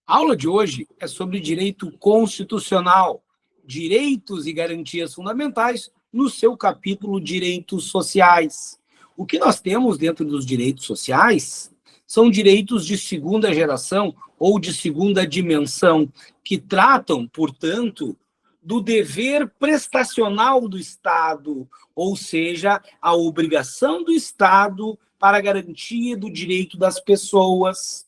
A aula de hoje é sobre direito constitucional, direitos e garantias fundamentais, no seu capítulo Direitos Sociais. O que nós temos dentro dos direitos sociais são direitos de segunda geração ou de segunda dimensão, que tratam, portanto, do dever prestacional do Estado, ou seja, a obrigação do Estado para a garantia do direito das pessoas.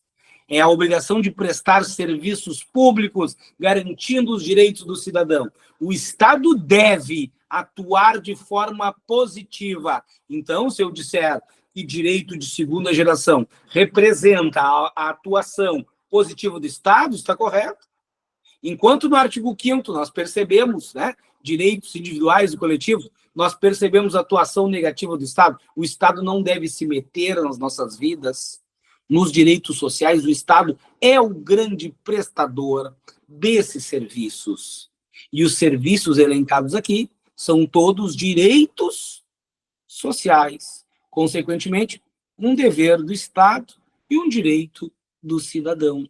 É a obrigação de prestar serviços públicos, garantindo os direitos do cidadão. O Estado deve atuar de forma positiva. Então, se eu disser que direito de segunda geração representa a atuação positiva do Estado, está correto. Enquanto no artigo 5º nós percebemos, né, direitos individuais e coletivos, nós percebemos a atuação negativa do Estado. O Estado não deve se meter nas nossas vidas. Nos direitos sociais, o Estado é o grande prestador desses serviços. E os serviços elencados aqui são todos direitos sociais. Consequentemente, um dever do Estado e um direito do cidadão.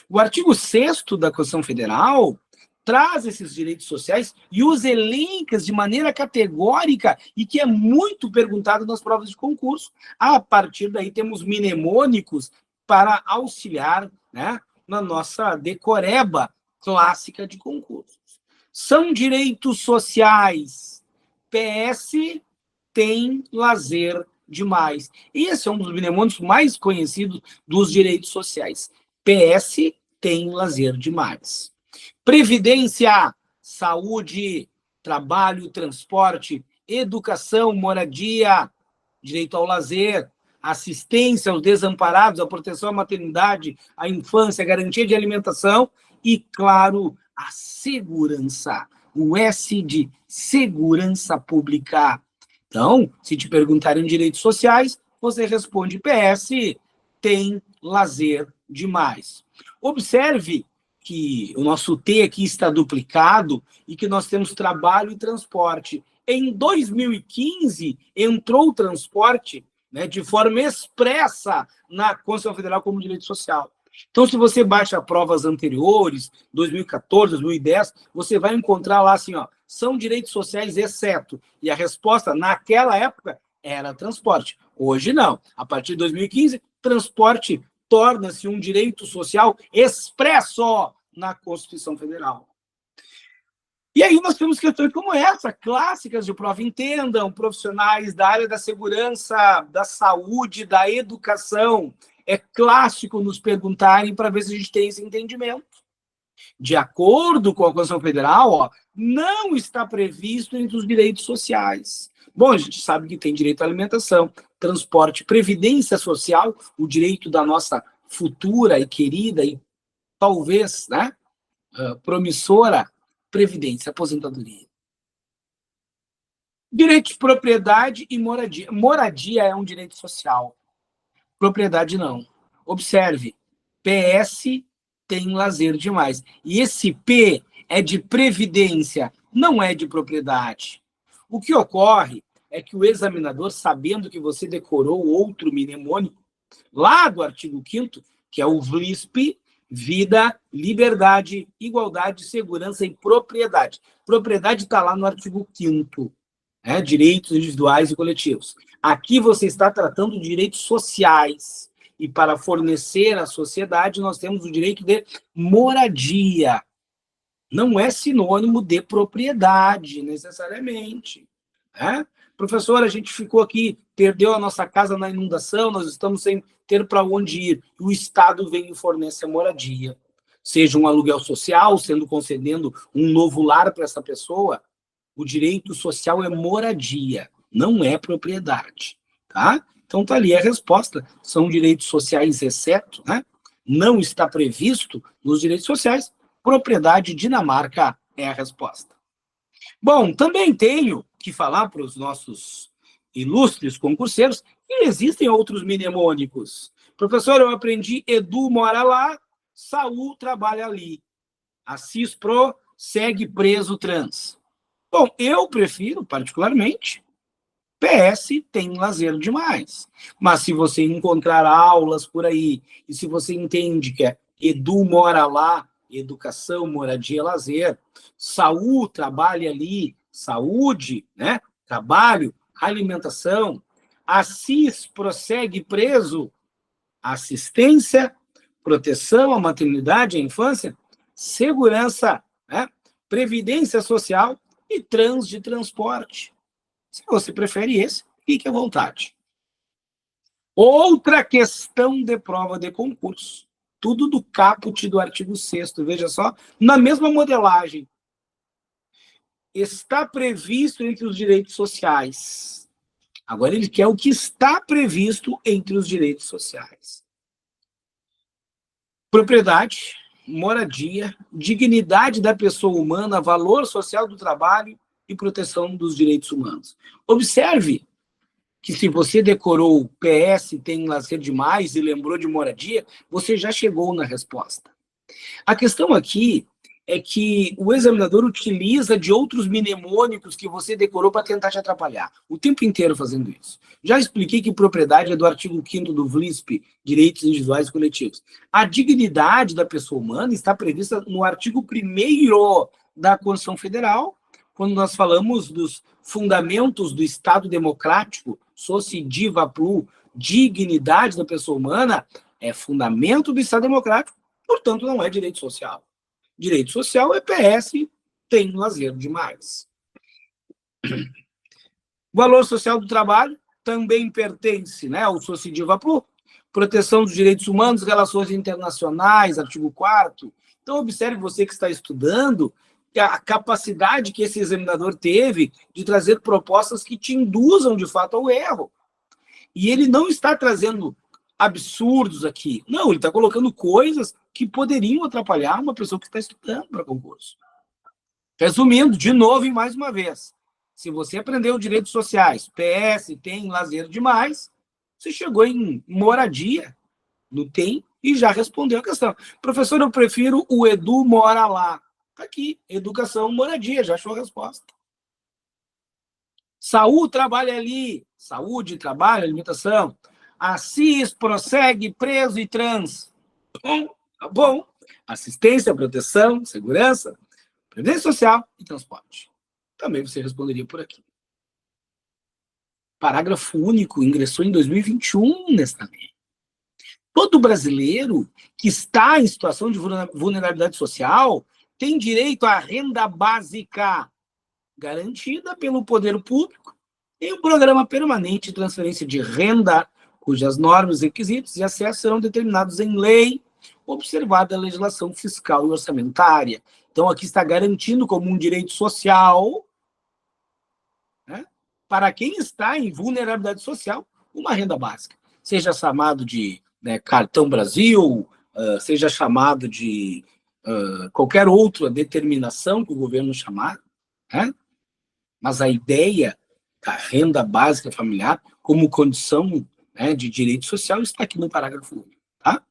O artigo 6º da Constituição Federal traz esses direitos sociais e os elenca de maneira categórica e que é muito perguntado nas provas de concurso. A partir daí temos mnemônicos para auxiliar, né, na nossa decoreba clássica de concursos. São direitos sociais. PS tem lazer demais. Esse é um dos mnemônicos mais conhecidos dos direitos sociais. PS tem lazer demais. Previdência, saúde, trabalho, transporte, educação, moradia, direito ao lazer, assistência aos desamparados, a proteção à maternidade, à infância, garantia de alimentação e, claro, a segurança, o S de segurança pública. Então, se te perguntarem direitos sociais, você responde PS, tem lazer demais. Observe que o nosso T aqui está duplicado e que nós temos trabalho e transporte. Em 2015, entrou o transporte, né, de forma expressa na Constituição Federal como direito social. Então, se você baixa provas anteriores, 2014, 2010, você vai encontrar lá assim, ó, são direitos sociais exceto. E a resposta, naquela época, era transporte. Hoje, não. A partir de 2015, transporte torna-se um direito social expresso na Constituição Federal. E aí nós temos questões como essa, clássicas de prova. Entendam, profissionais da área da segurança, da saúde, da educação. É clássico nos perguntarem para ver se a gente tem esse entendimento. De acordo com a Constituição Federal, ó, não está previsto entre os direitos sociais. Bom, a gente sabe que tem direito à alimentação, transporte, previdência social, o direito da nossa futura e querida e talvez, né, promissora previdência, aposentadoria. Direito de propriedade e moradia. Moradia é um direito social. Propriedade não. Observe, PS tem lazer demais. E esse P é de previdência, não é de propriedade. O que ocorre é que o examinador, sabendo que você decorou outro mnemônico, lá do artigo 5º, que é o VLISP, vida, liberdade, igualdade, segurança e propriedade. Propriedade está lá no artigo 5º, né? Direitos individuais e coletivos. Aqui você está tratando de direitos sociais. E para fornecer à sociedade, nós temos o direito de moradia. Não é sinônimo de propriedade, necessariamente. Né? Professor, a gente ficou aqui, perdeu a nossa casa na inundação, nós estamos sem ter para onde ir. O Estado vem e fornece a moradia. Seja um aluguel social, sendo concedendo um novo lar para essa pessoa, o direito social é moradia, não é propriedade. Tá? Então, está ali a resposta. São direitos sociais, exceto, né? Não está previsto nos direitos sociais. Propriedade, Dinamarca é a resposta. Bom, também tenho que falar para os nossos ilustres concurseiros que existem outros mnemônicos. Professor, eu aprendi Edu mora lá, Saul trabalha ali. Assis Pro segue preso trans. Bom, eu prefiro, particularmente, PS tem lazer demais. Mas se você encontrar aulas por aí, e se você entende que é Edu mora lá, educação, moradia, lazer. Saúl trabalha ali, saúde, né? Trabalho, alimentação. Assis prossegue preso, assistência, proteção à maternidade, à infância, segurança, né? Previdência social e trans de transporte. Se você prefere esse, fique à vontade. Outra questão de prova de concurso. Tudo do caput do artigo 6º, veja só, na mesma modelagem. Está previsto entre os direitos sociais. Agora ele quer o que está previsto entre os direitos sociais. Propriedade, moradia, dignidade da pessoa humana, valor social do trabalho e proteção dos direitos humanos. Observe que se você decorou PS, tem lazer demais e lembrou de moradia, você já chegou na resposta. A questão aqui é que o examinador utiliza de outros mnemônicos que você decorou para tentar te atrapalhar, o tempo inteiro fazendo isso. Já expliquei que propriedade é do artigo 5º do VLISP, Direitos Individuais e Coletivos. A dignidade da pessoa humana está prevista no artigo 1º da Constituição Federal, quando nós falamos dos fundamentos do Estado democrático, soci diva plu, dignidade da pessoa humana, é fundamento do Estado democrático, portanto não é direito social. Direito social é PS, tem lazer demais. Valor social do trabalho também pertence, né, ao soci diva plu, proteção dos direitos humanos, relações internacionais, artigo 4º. Então observe você que está estudando, a capacidade que esse examinador teve de trazer propostas que te induzam, de fato, ao erro. E ele não está trazendo absurdos aqui. Não, ele está colocando coisas que poderiam atrapalhar uma pessoa que está estudando para concurso. Resumindo, de novo e mais uma vez, se você aprendeu direitos sociais, PS, tem lazer demais, você chegou em moradia, no tem, e já respondeu a questão. Professor, eu prefiro o Edu mora lá. Está aqui, educação, moradia, já achou a resposta. Saúl trabalha ali, saúde, trabalho, alimentação. Assis prossegue preso e trans. Bom, tá bom. Assistência, proteção, segurança, previdência social e transporte. Também você responderia por aqui. Parágrafo único, ingressou em 2021 nesta lei. Todo brasileiro que está em situação de vulnerabilidade social tem direito à renda básica garantida pelo poder público em um programa permanente de transferência de renda, cujas normas, requisitos e acesso serão determinados em lei, observada a legislação fiscal e orçamentária. Então, aqui está garantindo como um direito social, né, para quem está em vulnerabilidade social, uma renda básica. Seja chamado de, né, Cartão Brasil, seja chamado de qualquer outra determinação que o governo chamar, né? Mas a ideia da renda básica familiar como condição, né, de direito social está aqui no parágrafo único. Tá?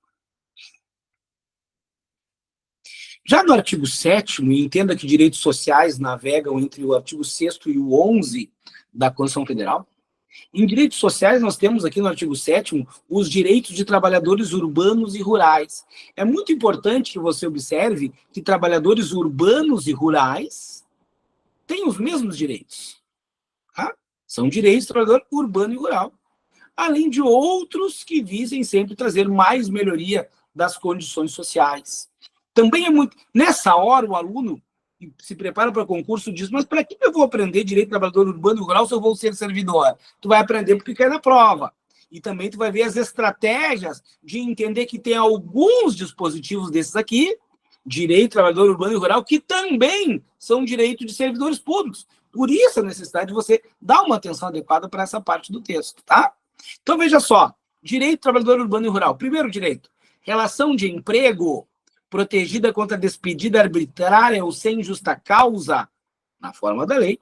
Já no artigo 7º, e entenda que direitos sociais navegam entre o artigo 6º e o 11 da Constituição Federal, em direitos sociais, nós temos aqui no artigo 7º os direitos de trabalhadores urbanos e rurais. É muito importante que você observe que trabalhadores urbanos e rurais têm os mesmos direitos. Tá? São direitos de trabalhador urbano e rural. Além de outros que visem sempre trazer mais melhoria das condições sociais. Também é muito... Nessa hora, o aluno que se prepara para concurso diz, mas para que eu vou aprender direito de trabalhador urbano e rural se eu vou ser servidor? Tu vai aprender porque quer na prova. E também tu vai ver as estratégias de entender que tem alguns dispositivos desses aqui, direito de trabalhador urbano e rural, que também são direitos de servidores públicos. Por isso a necessidade de você dar uma atenção adequada para essa parte do texto, tá? Então veja só, direito de trabalhador urbano e rural. Primeiro direito, relação de emprego protegida contra despedida arbitrária ou sem justa causa, na forma da lei,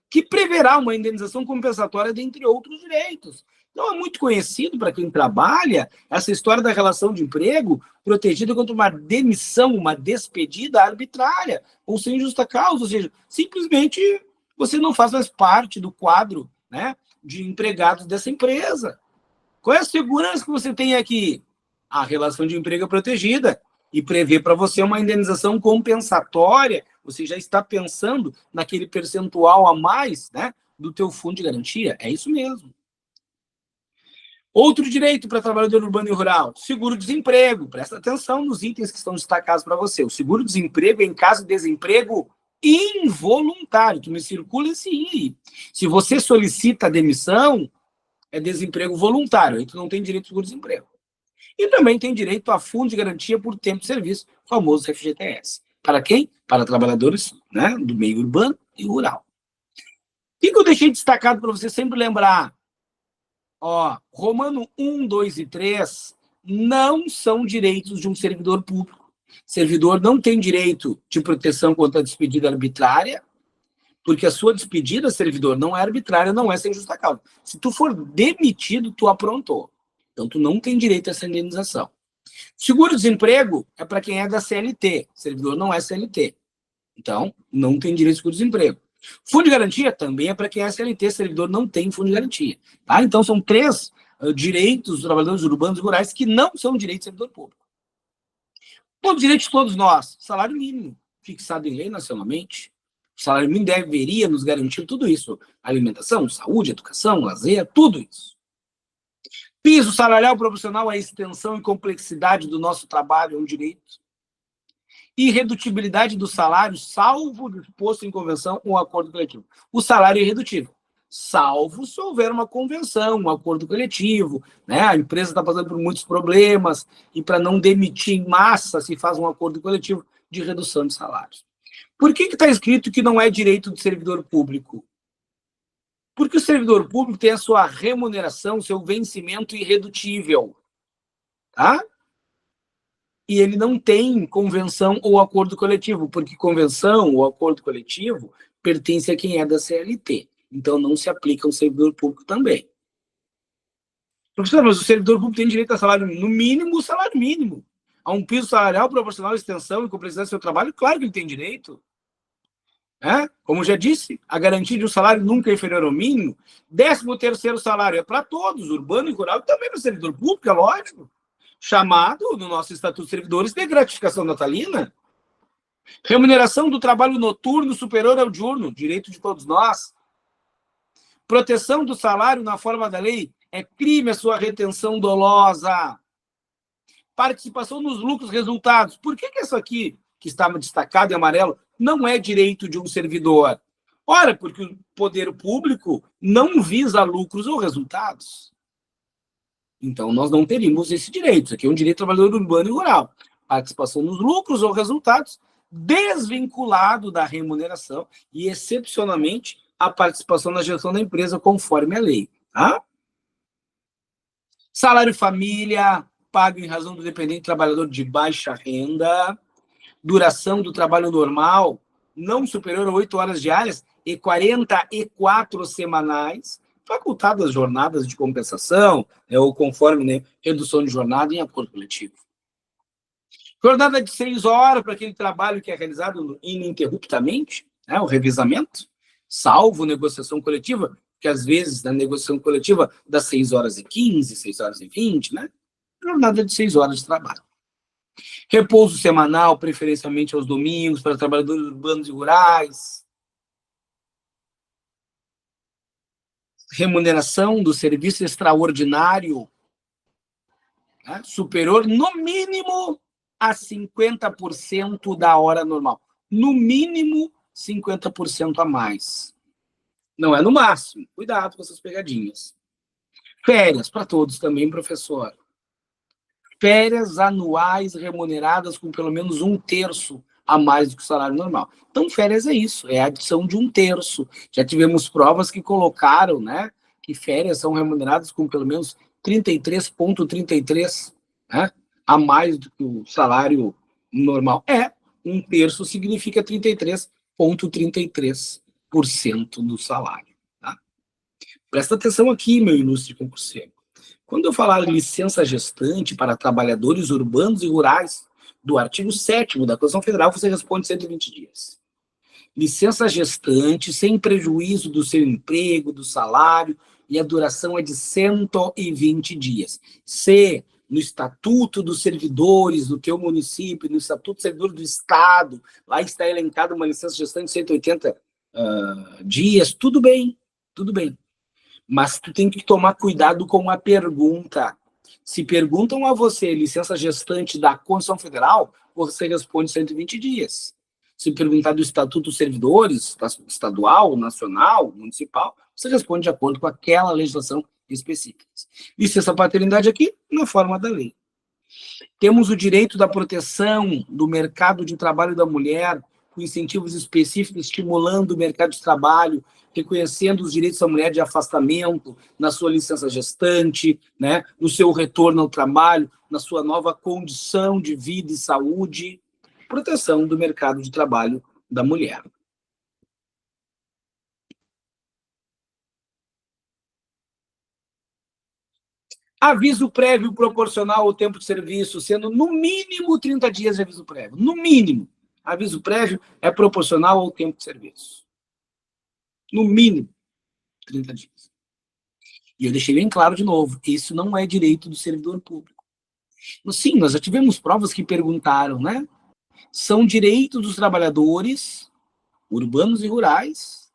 que preverá uma indenização compensatória, dentre outros direitos. Então, é muito conhecido para quem trabalha essa história da relação de emprego protegida contra uma demissão, uma despedida arbitrária ou sem justa causa, ou seja, simplesmente você não faz mais parte do quadro, né, de empregados dessa empresa. Qual é a segurança que você tem aqui? A relação de emprego é protegida. e prevê para você uma indenização compensatória, você já está pensando naquele percentual a mais, né, do teu fundo de garantia. É isso mesmo. Outro direito para trabalhador urbano e rural, seguro-desemprego. Presta atenção nos itens que estão destacados para você. O seguro-desemprego é em caso de desemprego involuntário. Tu me circula esse aí. Se você solicita a demissão, é desemprego voluntário. Aí tu não tem direito ao seguro-desemprego. E também tem direito a fundo de garantia por tempo de serviço, famoso FGTS. Para quem? Para trabalhadores, né, do meio urbano e rural. O que eu deixei destacado para você sempre lembrar? Ó, Romano 1, 2 e 3 não são direitos de um servidor público. Servidor não tem direito de proteção contra a despedida arbitrária, porque a sua despedida, servidor, não é arbitrária, não é sem justa causa. Se tu for demitido, tu aprontou. Então, tu não tem direito a essa indenização. Seguro-desemprego é para quem é da CLT. Servidor não é CLT. Então, não tem direito a seguro-desemprego. Fundo de garantia também é para quem é CLT, servidor não tem fundo de garantia. Tá? Então, são 3 direitos dos trabalhadores urbanos e rurais que não são direitos do servidor público. Todos os direitos de todos nós. Salário mínimo, fixado em lei nacionalmente. O salário mínimo deveria nos garantir tudo isso. Alimentação, saúde, educação, lazer, tudo isso. Piso salarial proporcional à extensão e complexidade do nosso trabalho é um direito. Irredutibilidade do salário, salvo o disposto em convenção ou acordo coletivo. O salário é irredutível, salvo se houver uma convenção, um acordo coletivo, né? A empresa está passando por muitos problemas e para não demitir em massa se faz um acordo coletivo de redução de salários. Por que está escrito que não é direito do servidor público? Porque o servidor público tem a sua remuneração, seu vencimento irredutível, tá? E ele não tem convenção ou acordo coletivo, porque convenção ou acordo coletivo pertence a quem é da CLT. Então, não se aplica ao servidor público também. Professor, mas o servidor público tem direito a salário mínimo. No mínimo, o salário mínimo. A um piso salarial proporcional à extensão e complexidade do seu trabalho, claro que ele tem direito. Como já disse, a garantia de um salário nunca inferior ao mínimo. 13º salário é para todos, urbano e rural, e também para o servidor público, é lógico. Chamado, no nosso Estatuto de Servidores, de gratificação natalina. Remuneração do trabalho noturno superior ao diurno, direito de todos nós. Proteção do salário na forma da lei, é crime a sua retenção dolosa. Participação nos lucros resultados. Por que isso aqui, que estava destacado em amarelo, não é direito de um servidor? Ora, porque o poder público não visa lucros ou resultados. Então, nós não teríamos esse direito. Isso aqui é um direito do trabalhador urbano e rural. Participação nos lucros ou resultados, desvinculado da remuneração e, excepcionalmente, a participação na gestão da empresa, conforme a lei. Tá? Salário família, pago em razão do dependente trabalhador de baixa renda. Duração do trabalho normal, não superior a 8 horas diárias e 44 semanais. Facultadas jornadas de compensação, ou conforme, né, redução de jornada em acordo coletivo. Jornada de 6 horas para aquele trabalho que é realizado ininterruptamente, né, o revezamento, salvo negociação coletiva, que às vezes na negociação coletiva dá 6h15, 6h20, né? Jornada de 6 horas de trabalho. Repouso semanal, preferencialmente aos domingos, para trabalhadores urbanos e rurais. Remuneração do serviço extraordinário, né, superior, no mínimo, a 50% da hora normal. No mínimo, 50% a mais. Não é no máximo. Cuidado com essas pegadinhas. Férias, para todos também, professor. Férias anuais remuneradas com pelo menos 1/3 a mais do que o salário normal. Então, férias é isso, é a adição de 1/3. Já tivemos provas que colocaram, né, que férias são remuneradas com pelo menos 33,33, né, a mais do que o salário normal. 1/3 significa 33,33% do salário. Tá? Presta atenção aqui, meu ilustre concurseiro. Quando eu falar licença gestante para trabalhadores urbanos e rurais, do artigo 7º da Constituição Federal, você responde 120 dias. Licença gestante, sem prejuízo do seu emprego, do salário, e a duração é de 120 dias. Se no Estatuto dos Servidores do teu município, no Estatuto dos Servidores do Estado, lá está elencada uma licença gestante de 180 dias, tudo bem, tudo bem. Mas tu tem que tomar cuidado com a pergunta. Se perguntam a você, licença gestante da Constituição Federal, você responde 120 dias. Se perguntar do Estatuto dos Servidores, estadual, nacional, municipal, você responde de acordo com aquela legislação específica. Licença paternidade aqui, na forma da lei. Temos o direito da proteção do mercado de trabalho da mulher, com incentivos específicos, estimulando o mercado de trabalho, reconhecendo os direitos da mulher de afastamento, na sua licença gestante, né, no seu retorno ao trabalho, na sua nova condição de vida e saúde, proteção do mercado de trabalho da mulher. Aviso prévio proporcional ao tempo de serviço, sendo no mínimo 30 dias de aviso prévio. No mínimo. Aviso prévio é proporcional ao tempo de serviço. No mínimo 30 dias. E eu deixei bem claro de novo, isso não é direito do servidor público. Sim, nós já tivemos provas que perguntaram, né? São direitos dos trabalhadores urbanos e rurais,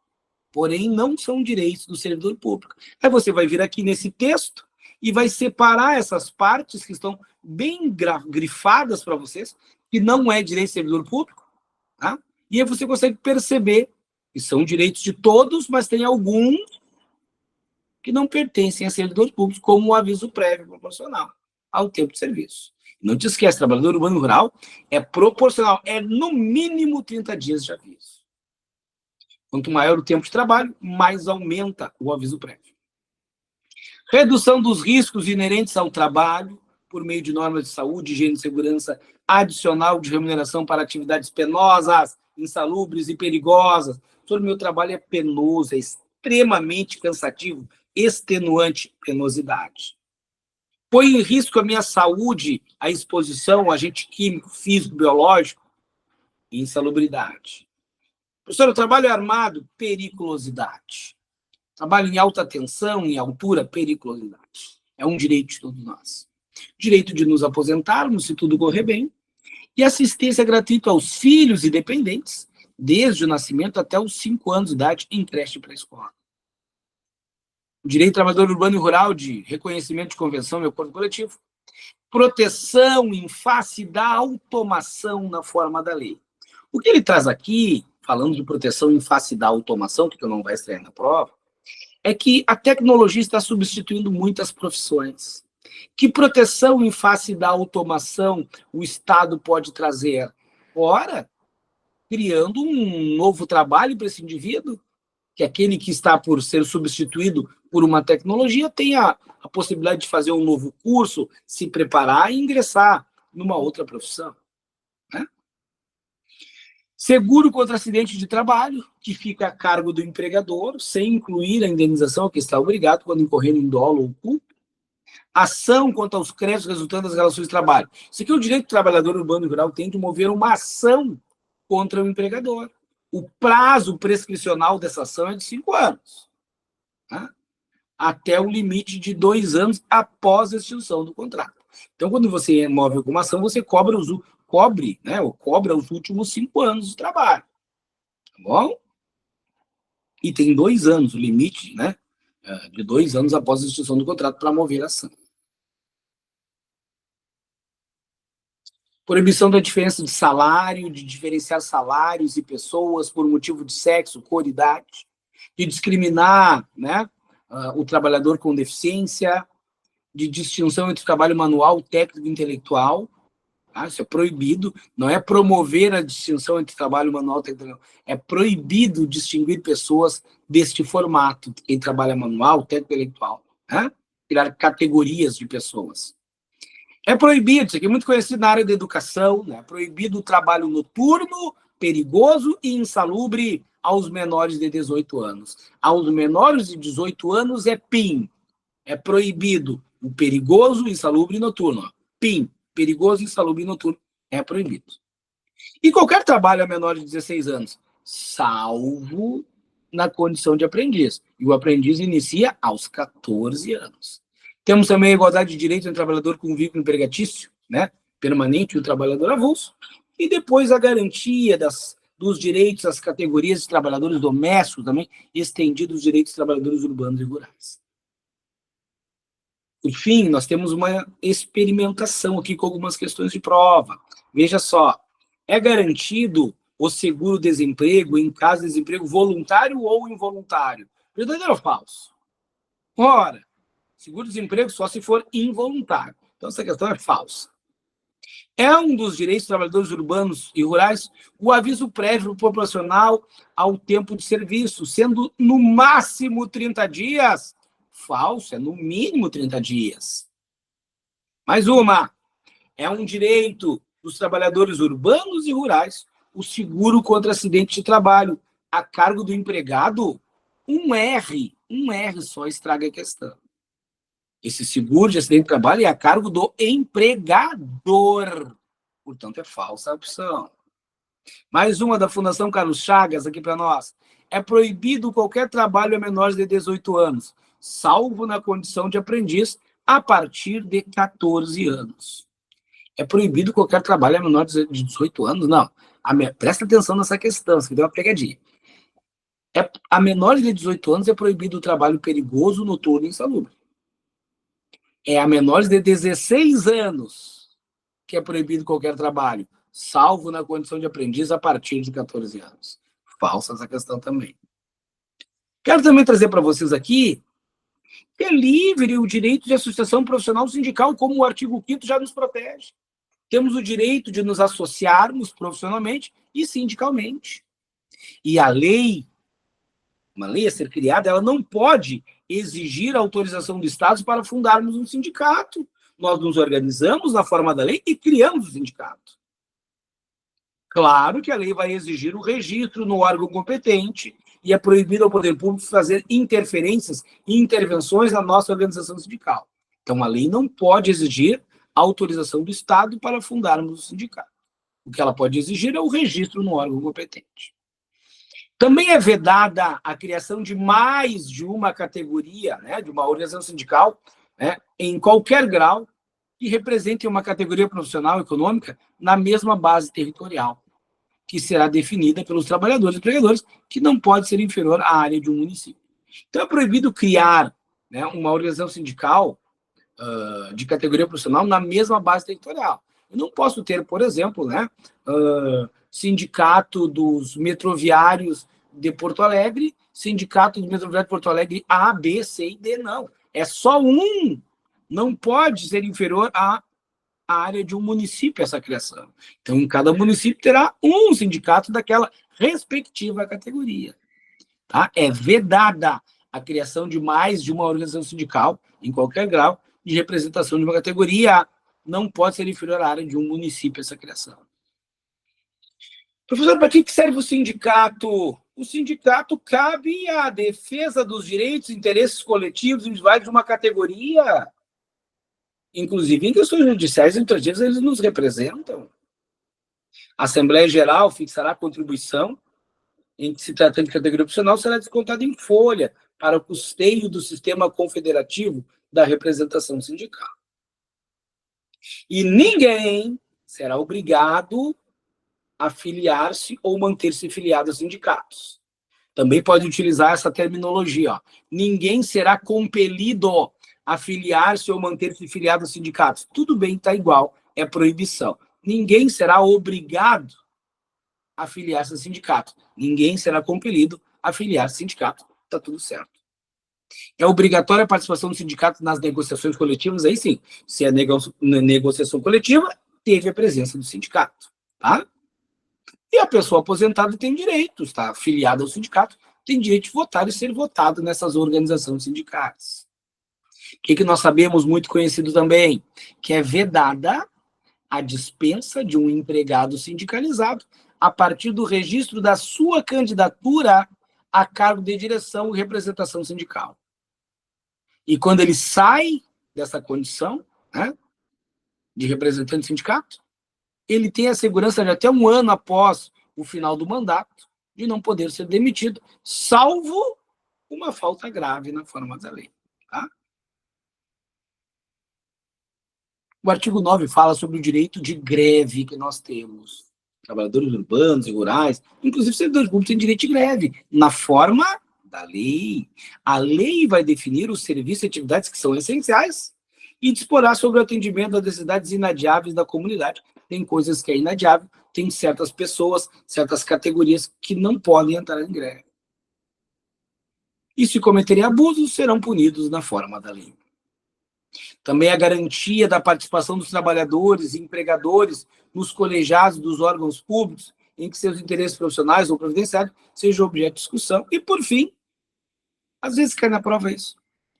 porém não são direitos do servidor público. Aí você vai vir aqui nesse texto e vai separar essas partes que estão bem grifadas para vocês, que não é direito do servidor público, tá? E aí você consegue perceber que são direitos de todos, mas tem alguns que não pertencem a servidores públicos, como o aviso prévio proporcional ao tempo de serviço. Não te esquece, trabalhador urbano e rural é proporcional, é no mínimo 30 dias de aviso. Quanto maior o tempo de trabalho, mais aumenta o aviso prévio. Redução dos riscos inerentes ao trabalho, por meio de normas de saúde, higiene e segurança, adicional de remuneração para atividades penosas, insalubres e perigosas. Todo o meu trabalho é penoso, é extremamente cansativo, extenuante, penosidade. Põe em risco a minha saúde, a exposição a agente químico, físico, biológico, insalubridade. Professor, o trabalho é armado, periculosidade. Trabalho em alta tensão, em altura, periculosidade. É um direito de todos nós. Direito de nos aposentarmos, se tudo correr bem, e assistência gratuita aos filhos e dependentes, desde o nascimento até os 5 anos de idade, em creche para a escola. Direito do trabalhador urbano e rural de reconhecimento de convenção e acordo coletivo. Proteção em face da automação na forma da lei. O que ele traz aqui, falando de proteção em face da automação, que não vai estrear na prova, é que a tecnologia está substituindo muitas profissões. Que proteção em face da automação o Estado pode trazer? Ora, criando um novo trabalho para esse indivíduo, que aquele que está por ser substituído por uma tecnologia tenha a possibilidade de fazer um novo curso, se preparar e ingressar numa outra profissão. Né? Seguro contra acidente de trabalho, que fica a cargo do empregador, sem incluir a indenização a que está obrigado quando incorrer em dolo ou culpa. Ação quanto aos créditos resultantes das relações de trabalho. Isso aqui é o direito do trabalhador urbano e rural tem de mover uma ação contra o empregador. O prazo prescricional dessa ação é de 5 anos. Tá? Até o limite de 2 anos após a extinção do contrato. Então, quando você move alguma ação, você cobra os últimos 5 anos de trabalho. Tá bom? E tem 2 anos, o limite, né? De 2 anos após a extinção do contrato para mover a ação. Proibição da diferença de salário, de diferenciar salários e pessoas por motivo de sexo, cor, idade, de discriminar, né, o trabalhador com deficiência, de distinção entre trabalho manual, técnico e intelectual. Tá? Isso é proibido. Não é promover a distinção entre trabalho manual e técnico. É proibido distinguir pessoas deste formato, quem trabalha manual, técnico e intelectual. Né? Criar categorias de pessoas. É proibido, isso aqui é muito conhecido na área da educação, né? É proibido o trabalho noturno, perigoso e insalubre aos menores de 18 anos. Aos menores de 18 anos é PIN. É proibido o perigoso, insalubre e noturno. Ó. PIN, perigoso, insalubre e noturno, é proibido. E qualquer trabalho a menor de 16 anos, salvo na condição de aprendiz. E o aprendiz inicia aos 14 anos. Temos também a igualdade de direitos entre o trabalhador com vínculo empregatício, né, permanente e o trabalhador avulso, e depois a garantia dos direitos às categorias de trabalhadores domésticos também, estendidos os direitos dos trabalhadores urbanos e rurais. Por fim, nós temos uma experimentação aqui com algumas questões de prova. Veja só, é garantido o seguro-desemprego em caso de desemprego voluntário ou involuntário? Verdadeiro ou falso? Ora, seguro-desemprego só se for involuntário. Então, essa questão é falsa. É um dos direitos dos trabalhadores urbanos e rurais o aviso prévio proporcional ao tempo de serviço, sendo no máximo 30 dias. Falso, é no mínimo 30 dias. Mais uma. É um direito dos trabalhadores urbanos e rurais o seguro contra acidente de trabalho a cargo do empregado. Um R só estraga a questão. Esse seguro de acidente de trabalho é a cargo do empregador. Portanto, é falsa a opção. Mais uma da Fundação Carlos Chagas, aqui para nós. É proibido qualquer trabalho a menores de 18 anos, salvo na condição de aprendiz, a partir de 14 anos. É proibido qualquer trabalho a menores de 18 anos? Não. Presta atenção nessa questão, isso aqui deu uma pegadinha. A menores de 18 anos é proibido o trabalho perigoso, noturno e insalubre. É a menores de 16 anos que é proibido qualquer trabalho, salvo na condição de aprendiz a partir de 14 anos. Falsa essa questão também. Quero também trazer para vocês aqui que é livre o direito de associação profissional sindical, como o artigo 5º já nos protege. Temos o direito de nos associarmos profissionalmente e sindicalmente. E a lei, uma lei a ser criada, ela não pode exigir a autorização do Estado para fundarmos um sindicato. Nós nos organizamos na forma da lei e criamos o sindicato. Claro que a lei vai exigir o registro no órgão competente e é proibido ao poder público fazer interferências e intervenções na nossa organização sindical. Então, a lei não pode exigir a autorização do Estado para fundarmos o sindicato. O que ela pode exigir é o registro no órgão competente. Também é vedada a criação de mais de uma categoria, né, de uma organização sindical, né, em qualquer grau, que represente uma categoria profissional econômica na mesma base territorial, que será definida pelos trabalhadores e empregadores, que não pode ser inferior à área de um município. Então, é proibido criar, né, uma organização sindical de categoria profissional na mesma base territorial. Eu não posso ter, por exemplo, né, sindicato dos metroviários de Porto Alegre, sindicato dos metroviários de Porto Alegre A, B, C e D, não. É só um. Não pode ser inferior à área de um município essa criação. Então, cada município terá um sindicato daquela respectiva categoria. Tá? É vedada a criação de mais de uma organização sindical, em qualquer grau, de representação de uma categoria. Não pode ser inferior à área de um município essa criação. Professor, para que serve o sindicato? O sindicato cabe à defesa dos direitos e interesses coletivos individuais de uma categoria. Inclusive, em questões judiciais e administrativas, eles nos representam. A Assembleia Geral fixará a contribuição em que se tratando de categoria profissional, será descontada em folha para o custeio do sistema confederativo da representação sindical. E ninguém será obrigado a filiar-se ou manter-se filiado a sindicatos. Também pode utilizar essa terminologia. Ó. Ninguém será compelido a filiar-se ou manter-se filiado a sindicatos. Tudo bem, está igual, é proibição. Ninguém será obrigado a filiar-se a sindicato. Ninguém será compelido a filiar-se a sindicato. Está tudo certo. É obrigatória a participação do sindicato nas negociações coletivas? Aí sim. Se é negociação coletiva, teve a presença do sindicato. Tá? E a pessoa aposentada tem direitos, está afiliada ao sindicato, tem direito de votar e ser votado nessas organizações sindicais. O que nós sabemos, muito conhecido também? Que é vedada a dispensa de um empregado sindicalizado a partir do registro da sua candidatura a cargo de direção e representação sindical. E quando ele sai dessa condição, né, de representante do sindicato, ele tem a segurança de até um ano após o final do mandato de não poder ser demitido, salvo uma falta grave na forma da lei. Tá? O artigo 9 fala sobre o direito de greve que nós temos. Trabalhadores urbanos e rurais, inclusive servidores públicos, têm direito de greve, na forma da lei. A lei vai definir os serviços e atividades que são essenciais e disporá sobre o atendimento das necessidades inadiáveis da comunidade. Tem coisas que é inadiável, tem certas pessoas, certas categorias que não podem entrar em greve. E se cometerem abusos, serão punidos na forma da lei. Também a garantia da participação dos trabalhadores e empregadores nos colegiados dos órgãos públicos, em que seus interesses profissionais ou previdenciários sejam objeto de discussão. E, por fim, às vezes cai na prova isso.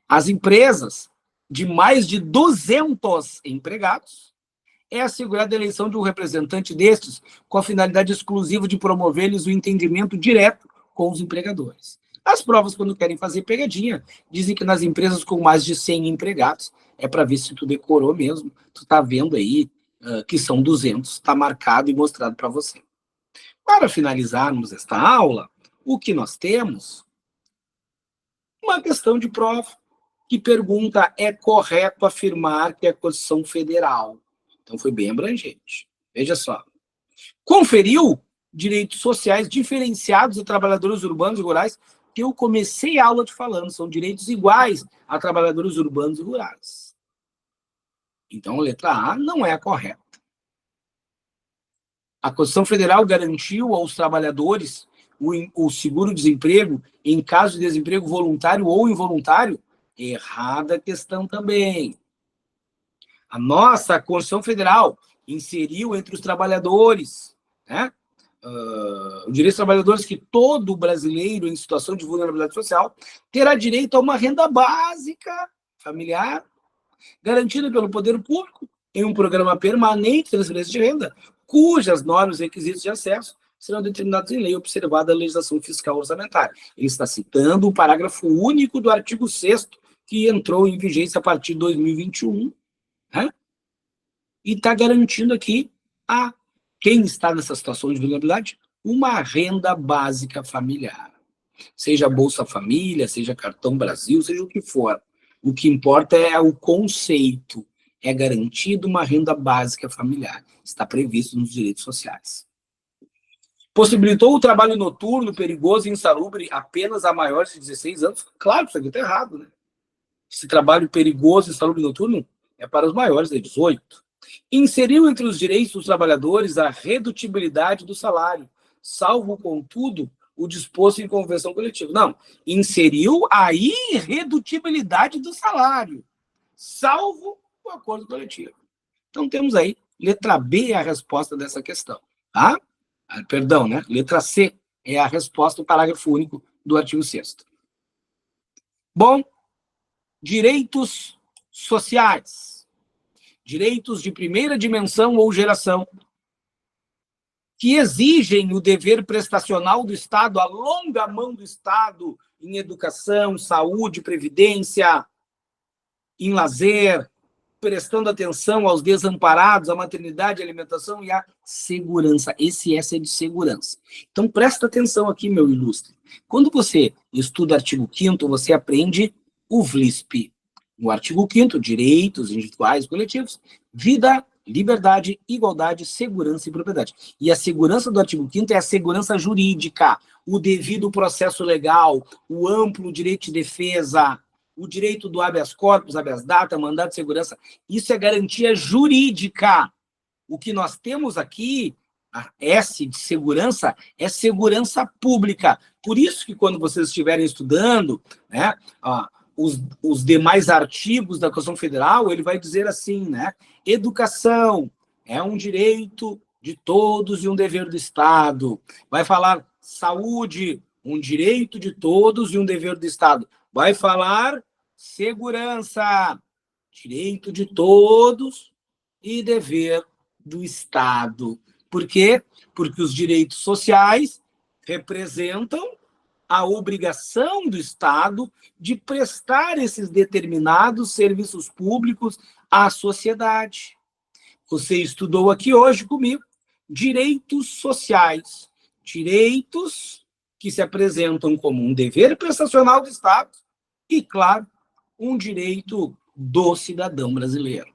As empresas de mais de 200 empregados é assegurada a eleição de um representante destes com a finalidade exclusiva de promover-lhes o entendimento direto com os empregadores. As provas, quando querem fazer pegadinha, dizem que nas empresas com mais de 100 empregados, é para ver se tu decorou mesmo, tu está vendo aí que são 200, está marcado e mostrado para você. Para finalizarmos esta aula, o que nós temos? Uma questão de prova que pergunta: é correto afirmar que a Constituição Federal? Então foi bem abrangente. Veja só. Conferiu direitos sociais diferenciados a trabalhadores urbanos e rurais, que eu comecei a aula te falando, são direitos iguais a trabalhadores urbanos e rurais. Então a letra A não é a correta. A Constituição Federal garantiu aos trabalhadores o seguro-desemprego em caso de desemprego voluntário ou involuntário? Errada a questão também. A nossa Constituição Federal inseriu entre os trabalhadores, né, o direito dos trabalhadores que todo brasileiro em situação de vulnerabilidade social terá direito a uma renda básica familiar, garantida pelo poder público em um programa permanente de transferência de renda, cujas normas e requisitos de acesso serão determinados em lei, observada a legislação fiscal orçamentária. Ele está citando o parágrafo único do artigo 6º, que entrou em vigência a partir de 2021, né? E está garantindo aqui a quem está nessa situação de vulnerabilidade uma renda básica familiar. Seja Bolsa Família, seja Cartão Brasil, seja o que for. O que importa é o conceito. É garantido uma renda básica familiar. Está previsto nos direitos sociais. Possibilitou o trabalho noturno, perigoso e insalubre apenas a maiores de 16 anos? Claro, isso aqui está errado, né? Esse trabalho perigoso e insalubre noturno é para os maiores de 18. Inseriu entre os direitos dos trabalhadores a redutibilidade do salário, salvo, contudo, o disposto em convenção coletiva. Não, inseriu a irredutibilidade do salário, salvo o acordo coletivo. Então, temos aí, letra B é a resposta dessa questão. Tá? Perdão, né? Letra C é a resposta do parágrafo único do artigo 6º. Bom, direitos sociais. Direitos de primeira dimensão ou geração, que exigem o dever prestacional do Estado, a longa mão do Estado em educação, saúde, previdência, em lazer, prestando atenção aos desamparados, à maternidade, à alimentação e à segurança. Esse S é de segurança. Então, presta atenção aqui, meu ilustre. Quando você estuda artigo 5º, você aprende o VLISP. No artigo 5º, direitos individuais e coletivos, vida, liberdade, igualdade, segurança e propriedade. E a segurança do artigo 5º é a segurança jurídica, o devido processo legal, o amplo direito de defesa, o direito do habeas corpus, habeas data, mandado de segurança. Isso é garantia jurídica. O que nós temos aqui, a S de segurança, é segurança pública. Por isso que quando vocês estiverem estudando, né, os demais artigos da Constituição Federal, ele vai dizer assim, né? Educação é um direito de todos e um dever do Estado. Vai falar saúde, um direito de todos e um dever do Estado. Vai falar segurança, direito de todos e dever do Estado. Por quê? Porque os direitos sociais representam a obrigação do Estado de prestar esses determinados serviços públicos à sociedade. Você estudou aqui hoje comigo direitos sociais, direitos que se apresentam como um dever prestacional do Estado e, claro, um direito do cidadão brasileiro.